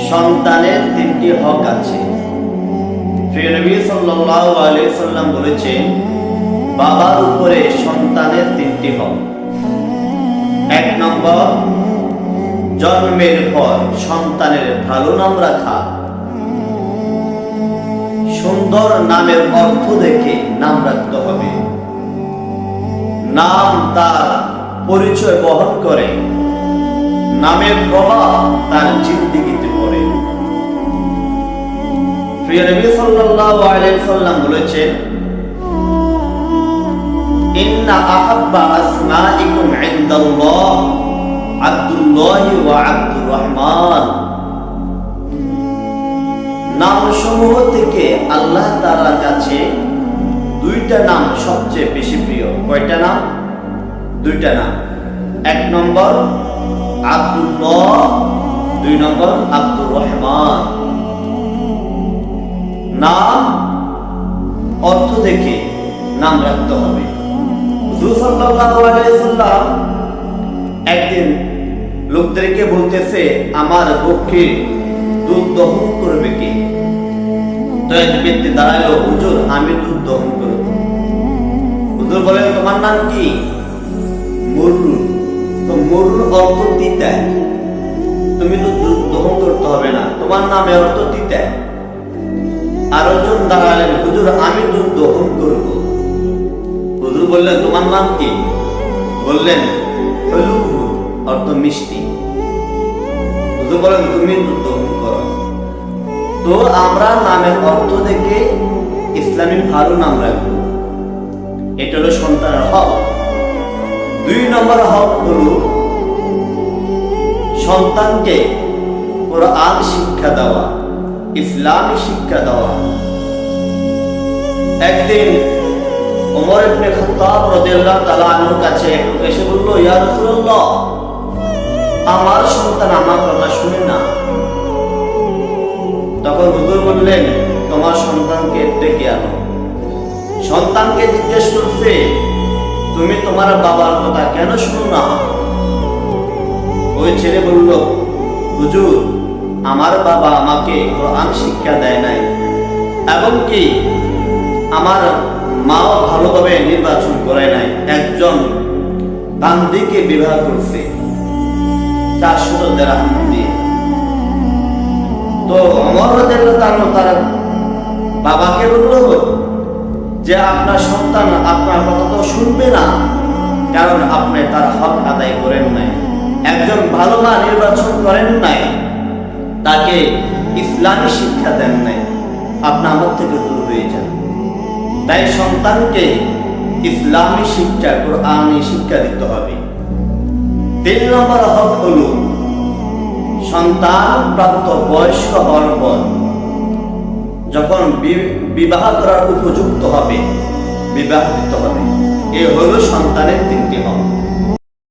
সন্তানের তিনটি হক আছে। প্রিয় নবী সাল্লাল্লাহু আলাইহি সাল্লাম বলেছেন, বাবার উপরে সন্তানের তিনটি হক। 1 নম্বর, জন্মের পর সন্তানের ভালো নাম রাখা। সুন্দর নামের অর্থ দেখে নাম রাখতে হবে। নাম তার পরিচয় বহন করে, নামের প্রভাব তার জিন্দেগিতে পড়ে। প্রিয় নবী সাল্লাল্লাহু আলাইহি সাল্লাম বলেছেন, ইন্না আহাব্বা আসমাইকুম ইনদাল্লাহ আব্দুল্লাহ ওয়া আব্দুর রহমান। নামসমূহ থেকে আল্লাহ তাআলার কাছে দুইটা নাম সবচেয়ে বেশি প্রিয়। কয়টা নাম? দুইটা নাম। 1 নম্বর আব্দুল্লাহ, 2 নম্বর আব্দুর রহমান। নাম অর্থ দেখে নাম রাখতে হবে। হুজুর সাল্লাল্লাহু আলাইহি সাল্লাম একদিন লোকদেরকে বলতেছে, আমার পক্ষে দুধ দহন করবে কে? তো এক ব্যক্তি দাঁড়ালো, হুজুর আমি দুধ দহন করব। হুজুর বলেন, তোমার নাম কি? মুররু। তো মুররু অর্থ তিতা, তুমি তো দুধ দহন করতে হবে না, তোমার নামে অর্থ তিতা। আরো জন দাঁড়ালেন, হুজুর আমি দুধ দহন করব। হুজুর বললেন, তোমার নাম কি? বললেন হলুদ, অর্থ মিষ্টি। হুজুর বলেন, তুমি দুধ দহন করো। তো আমরা নামের অর্থ দেখে ইসলামী ভালো নাম রাখবো। এটা হলো সন্তানের হক। 2 নম্বর হক হলো সন্তানকে কোরআন শিক্ষা দেওয়া, ইসলামী শিক্ষা দেওয়া। একদিন ওমর ইবনে খাত্তাব রাদিয়াল্লাহু তাআলা আনহুর কাছে লোক এসে বলল, ইয়া রাসূলুল্লাহ, আমার সন্তান আমার কথা শুনে না। তখন হুজুর বললেন, তোমার সন্তানকে ডেকে আনো। সন্তানকে জিজ্ঞেস করছে, তুমি তোমার বাবার কথা কেন শুনো না? ওই ছেলে বলল, হুজুর আমার বাবা আমাকে কোরআন শিক্ষা দেয় নাই, এবং কি আমার মাও ভালোভাবে নির্বাচন করে নাই। একজন বান্দীকে বিবাহ করছে 400 দিরহাম দিয়ে। তো ওমর রাদিয়াল্লাহু তাআলা তার বাবাকে বলল যে, আপনার সন্তান আপনার কথা তো শুনবে না, কারণ আপনি তার হক আদায় করেন নাই, একজন ভালো মা নির্বাচন করেন নাই, তাকে ইসলামী শিক্ষা দেন নাই, আপনি আমার থেকে দূর হয়ে যান। তাই সন্তানকে ইসলামী শিক্ষা, কোরআনী শিক্ষা দিতে হবে। 3 নম্বর হক হলো সন্তান প্রাপ্ত বয়স্ক হওয়ার পর যখন বিবাহ করার উপযুক্ত হবে, বিবাহ দিতে হবে। এ হলো সন্তানের 3টি হক।